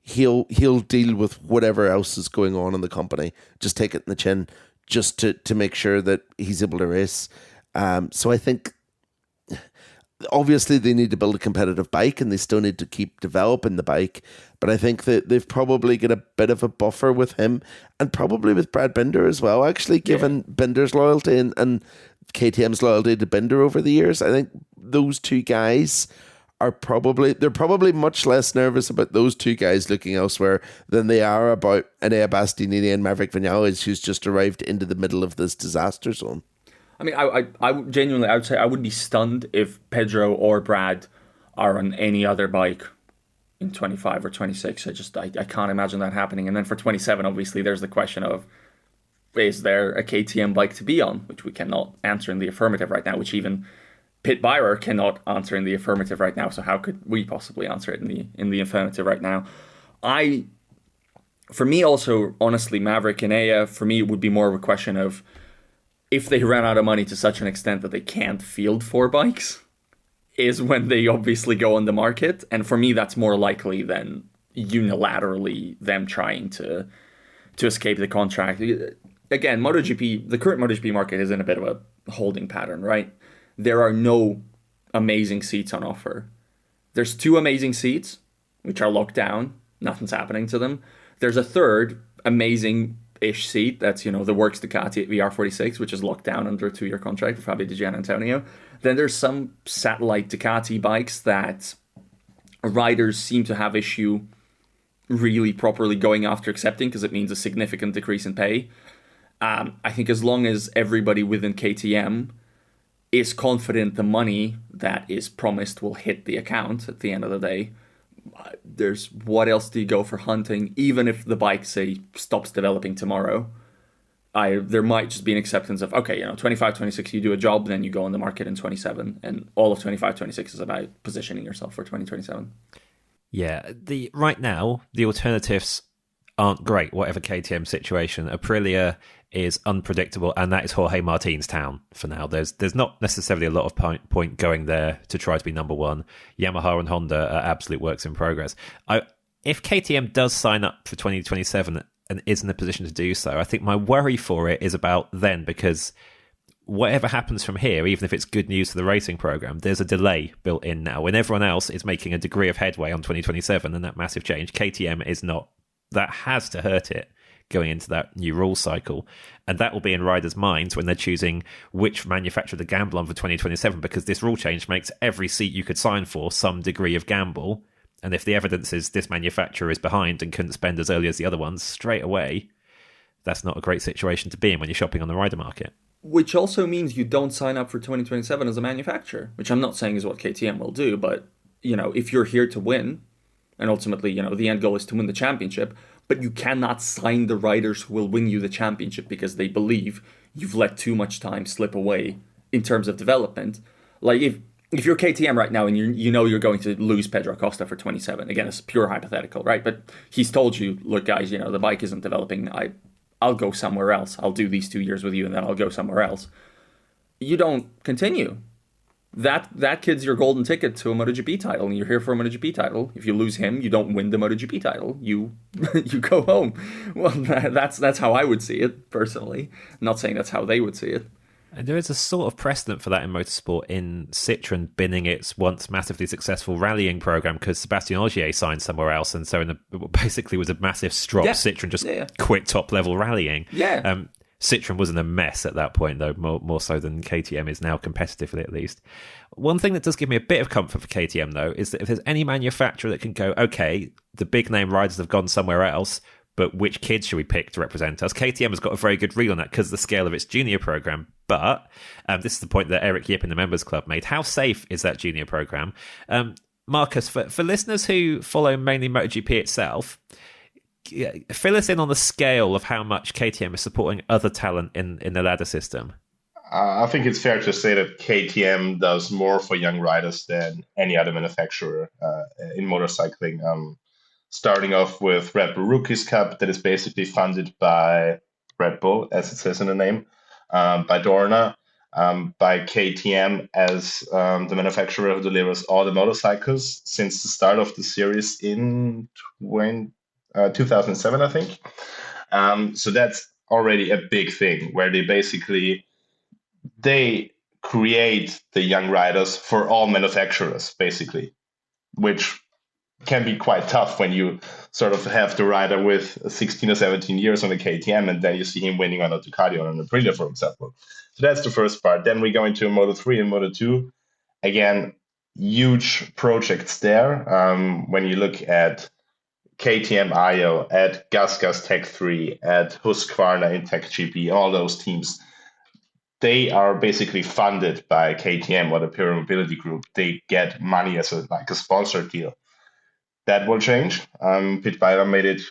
[SPEAKER 4] he'll deal with whatever else is going on in the company. Just take it in the chin, just to make sure that he's able to race. So I think obviously they need to build a competitive bike and they still need to keep developing the bike. But I think that they've probably got a bit of a buffer with him and probably with Brad Binder as well, actually, given Binder's loyalty and KTM's loyalty to Binder over the years. I think those two guys they're probably much less nervous about those two guys looking elsewhere than they are about Enea Bastianini and Maverick Vinales, who's just arrived into the middle of this disaster zone.
[SPEAKER 2] I mean, I genuinely, I would say I would be stunned if Pedro or Brad are on any other bike in 25 or 26. I can't imagine that happening. And then for 27, obviously, there's the question of, is there a KTM bike to be on, which we cannot answer in the affirmative right now, which even Pit Byrer cannot answer in the affirmative right now. So how could we possibly answer it in the affirmative right now? For me also, honestly, Maverick and Enea, for me, it would be more of a question of, if they ran out of money to such an extent that they can't field 4 bikes, is when they obviously go on the market. And for me, that's more likely than unilaterally them trying to escape the contract. Again, the current MotoGP market is in a bit of a holding pattern, right? There are no amazing seats on offer. There's 2 amazing seats, which are locked down. Nothing's happening to them. There's a third amazing-ish seat. That's, the Works Ducati at VR46, which is locked down under a 2-year contract for Fabio Di Gianantonio. Then there's some satellite Ducati bikes that riders seem to have issue really properly going after accepting because it means a significant decrease in pay. I think as long as everybody within KTM is confident the money that is promised will hit the account at the end of the day, what else do you go for hunting? Even if the bike, say, stops developing tomorrow, there might just be an acceptance of, okay, 25, 26, you do a job, then you go on the market in 27, and all of 25, 26 is about positioning yourself for 2027.
[SPEAKER 3] Yeah, right now, the alternatives aren't great, whatever KTM situation. Aprilia is unpredictable, and that is Jorge Martin's town for now. There's not necessarily a lot of point going there to try to be number one. Yamaha and Honda are absolute works in progress. If KTM does sign up for 2027 and is in a position to do so, I think my worry for it is about then, because whatever happens from here, even if it's good news for the racing program, there's a delay built in now. When everyone else is making a degree of headway on 2027 and that massive change, KTM is not. That has to hurt it going into that new rule cycle. And that will be in riders' minds when they're choosing which manufacturer to gamble on for 2027, because this rule change makes every seat you could sign for some degree of gamble. And if the evidence is this manufacturer is behind and couldn't spend as early as the other ones, straight away, that's not a great situation to be in when you're shopping on the rider market.
[SPEAKER 2] Which also means you don't sign up for 2027 as a manufacturer, which I'm not saying is what KTM will do, but, if you're here to win, and ultimately, the end goal is to win the championship, but you cannot sign the riders who will win you the championship because they believe you've let too much time slip away in terms of development. Like, if you're KTM right now and you're going to lose Pedro Acosta for 27, again, it's pure hypothetical, right? But he's told you, look, guys, the bike isn't developing. I'll go somewhere else. I'll do these 2 years with you, and then I'll go somewhere else. You don't continue. That kid's your golden ticket to a MotoGP title, and you're here for a MotoGP title. If you lose him, you don't win the MotoGP title. You go home. Well, that's how I would see it, personally. I'm not saying that's how they would see it.
[SPEAKER 3] And there is a sort of precedent for that in motorsport, in Citroën binning its once massively successful rallying program because Sebastian Ogier signed somewhere else, and so basically was a massive strop. Yeah. Citroën just quit top-level rallying.
[SPEAKER 2] Yeah.
[SPEAKER 3] Citroën was in a mess at that point, though, more so than KTM is now, competitively at least. One thing that does give me a bit of comfort for KTM, though, is that if there's any manufacturer that can go, okay, the big-name riders have gone somewhere else, but which kids should we pick to represent us? KTM has got a very good read on that because of the scale of its junior program. But this is the point that Eric Yip in the Members Club made. How safe is that junior program? Markus, for listeners who follow mainly MotoGP itself, fill us in on the scale of how much KTM is supporting other talent in the ladder system.
[SPEAKER 5] I think it's fair to say that KTM does more for young riders than any other manufacturer in motorcycling. Starting off with Red Bull Rookies Cup, that is basically funded by Red Bull, as it says in the name, by Dorna, by KTM as the manufacturer who delivers all the motorcycles since the start of the series in 2007, I think. So that's already a big thing, where they create the young riders for all manufacturers, basically, which can be quite tough when you sort of have the rider with 16 or 17 years on a KTM and then you see him winning on a Ducati or on a Aprilia, for example. So that's the first part. Then we go into Moto3 and Moto2. Again, huge projects there. When you look at KTM IO, at GasGas Tech 3, at Husqvarna in Tech GP, all those teams, they are basically funded by KTM or the Pure Mobility Group. They get money as a sponsor deal. That will change. Pit Beiler made it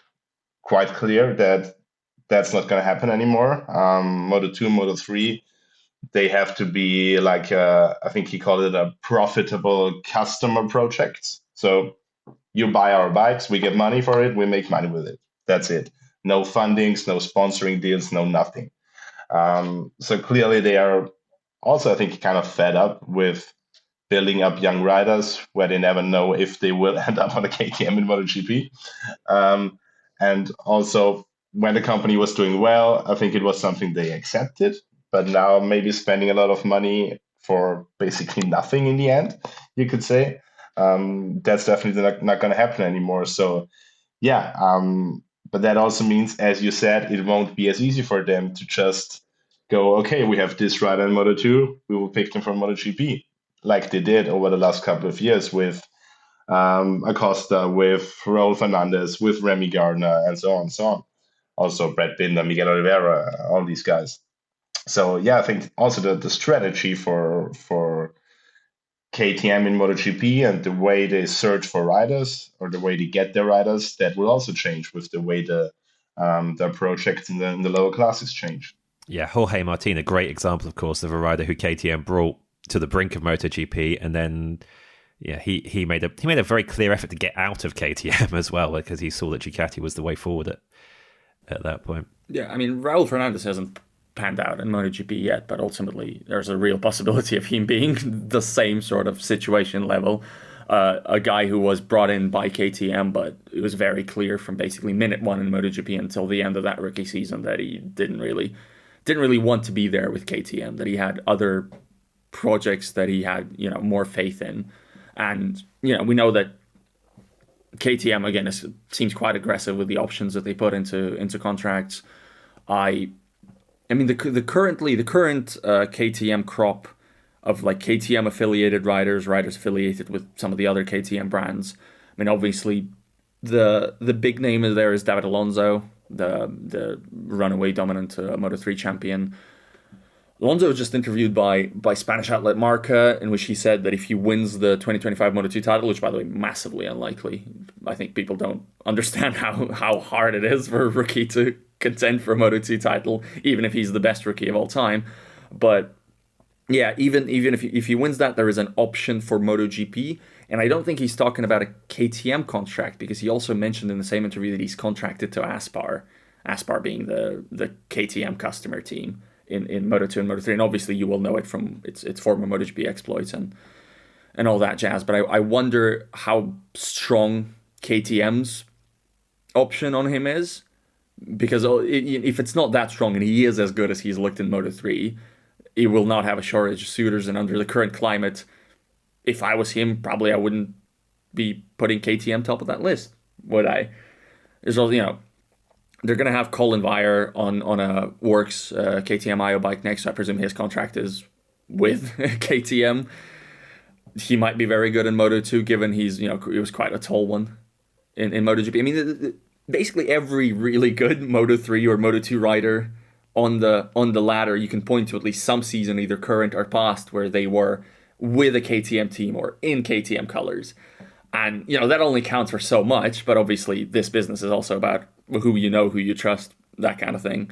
[SPEAKER 5] quite clear that that's not going to happen anymore. Moto2, Moto3, they have to be like, I think he called it a profitable customer project. So you buy our bikes, we get money for it, we make money with it. That's it. No fundings, no sponsoring deals, no nothing. So clearly they are also, I think, kind of fed up with building up young riders where they never know if they will end up on a KTM in MotoGP. And also, when the company was doing well, I think it was something they accepted, but now maybe spending a lot of money for basically nothing in the end, you could say. That's definitely not going to happen anymore. So, yeah, but that also means, as you said, it won't be as easy for them to just go, okay, we have this rider in Moto2, we will pick them from MotoGP, like they did over the last couple of years with Acosta, with Raul Fernandez, with Remy Gardner, and so on and so on. Also Brad Binder, Miguel Oliveira, all these guys. So yeah, I think also the strategy for KTM in MotoGP and the way they search for riders or the way they get their riders, that will also change with the way the projects in the lower classes change.
[SPEAKER 3] Yeah, Jorge Martin, a great example, of course, of a rider who KTM brought to the brink of MotoGP, and then he made a very clear effort to get out of KTM as well, because he saw that Ducati was the way forward at that point.
[SPEAKER 2] Yeah, I mean, Raul Fernandez hasn't panned out in MotoGP yet, but ultimately there's a real possibility of him being the same sort of situation level. A guy who was brought in by KTM, but it was very clear from basically minute one in MotoGP until the end of that rookie season that he didn't really want to be there with KTM, that he had other projects that he had, more faith in. And, we know that KTM, again, seems quite aggressive with the options that they put into contracts. I mean, the current KTM crop of like KTM affiliated riders affiliated with some of the other KTM brands. I mean, obviously, the big name there is David Alonso, the runaway dominant Moto3 champion. Alonso was just interviewed by Spanish outlet Marca, in which he said that if he wins the 2025 Moto2 title, which, by the way, massively unlikely, I think people don't understand how hard it is for a rookie to contend for a Moto2 title, even if he's the best rookie of all time. But yeah, even if he wins that, there is an option for MotoGP. And I don't think he's talking about a KTM contract, because he also mentioned in the same interview that he's contracted to Aspar being the KTM customer team in Moto2 and Moto3. And obviously you will know it from its former MotoGP exploits and all that jazz. But I wonder how strong KTM's option on him is, because if it's not that strong and he is as good as he's looked in Moto3, he will not have a shortage of suitors. And under the current climate, if I was him, probably I wouldn't be putting KTM top of that list, would I? There's also, they're going to have Colin Vire on a Works KTM IO bike next. So I presume his contract is with KTM. He might be very good in Moto2, given he was quite a tall one in MotoGP. I mean, basically every really good Moto3 or Moto2 rider on the ladder, you can point to at least some season, either current or past, where they were with a KTM team or in KTM colors. And, that only counts for so much, but obviously this business is also about who you know, who you trust, that kind of thing.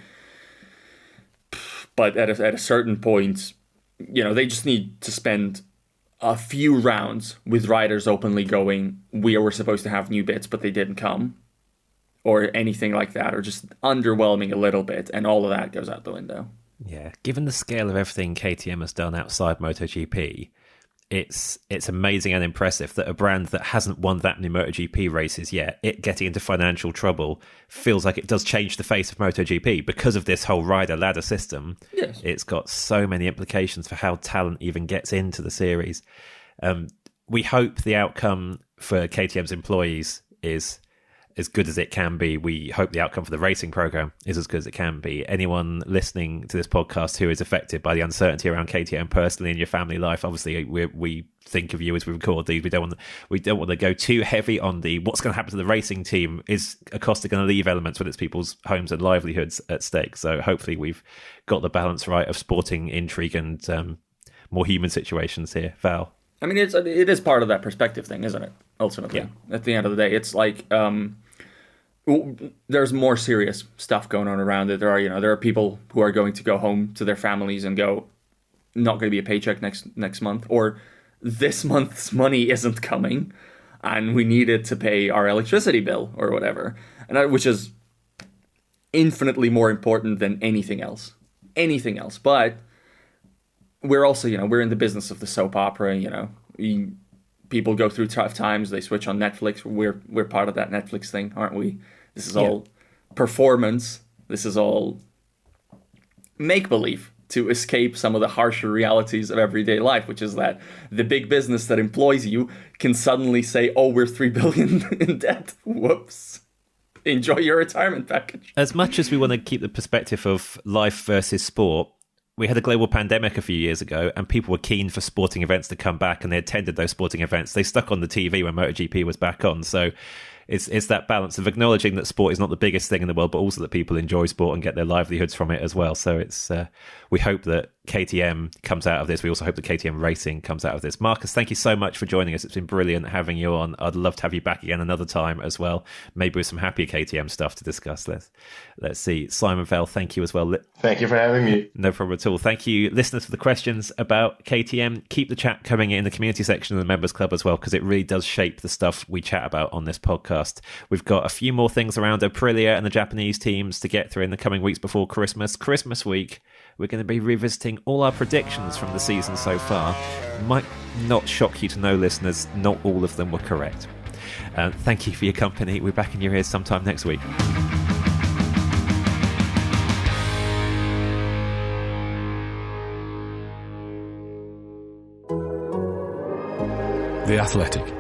[SPEAKER 2] But at a certain point, they just need to spend a few rounds with riders openly going, we were supposed to have new bits, but they didn't come, or anything like that, or just underwhelming a little bit, and all of that goes out the window.
[SPEAKER 3] Yeah, given the scale of everything KTM has done outside MotoGP, it's amazing and impressive that a brand that hasn't won that many MotoGP races yet, it getting into financial trouble feels like it does change the face of MotoGP because of this whole rider ladder system.
[SPEAKER 2] Yes.
[SPEAKER 3] It's got so many implications for how talent even gets into the series. We hope the outcome for KTM's employees is as good as it can be. We hope the outcome for the racing program is as good as it can be. Anyone listening to this podcast who is affected by the uncertainty around KTM personally in your family life, obviously we think of you as we record these. We don't want to go too heavy on the what's going to happen to the racing team. Is Acosta going to leave elements when it's people's homes and livelihoods at stake? So hopefully we've got the balance right of sporting intrigue and more human situations here. Val?
[SPEAKER 2] I mean, it is part of that perspective thing, isn't it? Ultimately, At the end of the day, it's like there's more serious stuff going on around it. There are people who are going to go home to their families and go, not going to be a paycheck next month, or this month's money isn't coming, and we need it to pay our electricity bill or whatever, and which is infinitely more important than anything else. But we're also, we're in the business of the soap opera. People go through tough times. They switch on Netflix. We're part of that Netflix thing, aren't we? This is all performance. This is all make-believe to escape some of the harsher realities of everyday life, which is that the big business that employs you can suddenly say, oh, we're $3 billion in debt. Whoops. Enjoy your retirement package.
[SPEAKER 3] As much as we want to keep the perspective of life versus sport, we had a global pandemic a few years ago and people were keen for sporting events to come back, and they attended those sporting events. They stuck on the TV when MotoGP was back on. So it's that balance of acknowledging that sport is not the biggest thing in the world, but also that people enjoy sport and get their livelihoods from it as well. So it's we hope that KTM comes out of this. We also hope that KTM Racing comes out of this. Markus, thank you so much for joining us. It's been brilliant having you on. I'd love to have you back again another time as well, maybe with some happier KTM stuff to discuss. Let's see. Simon Vell, thank you as well.
[SPEAKER 5] Thank you for having me.
[SPEAKER 3] No problem at all. Thank you, listeners, for the questions about KTM. Keep the chat coming in the community section of the Members Club as well, because it really does shape the stuff we chat about on this podcast. We've got a few more things around Aprilia and the Japanese teams to get through in the coming weeks before Christmas. Christmas week, we're going to be revisiting all our predictions from the season so far. Might not shock you to know, listeners, not all of them were correct. Thank you for your company. We're back in your ears sometime next week.
[SPEAKER 8] The Athletic.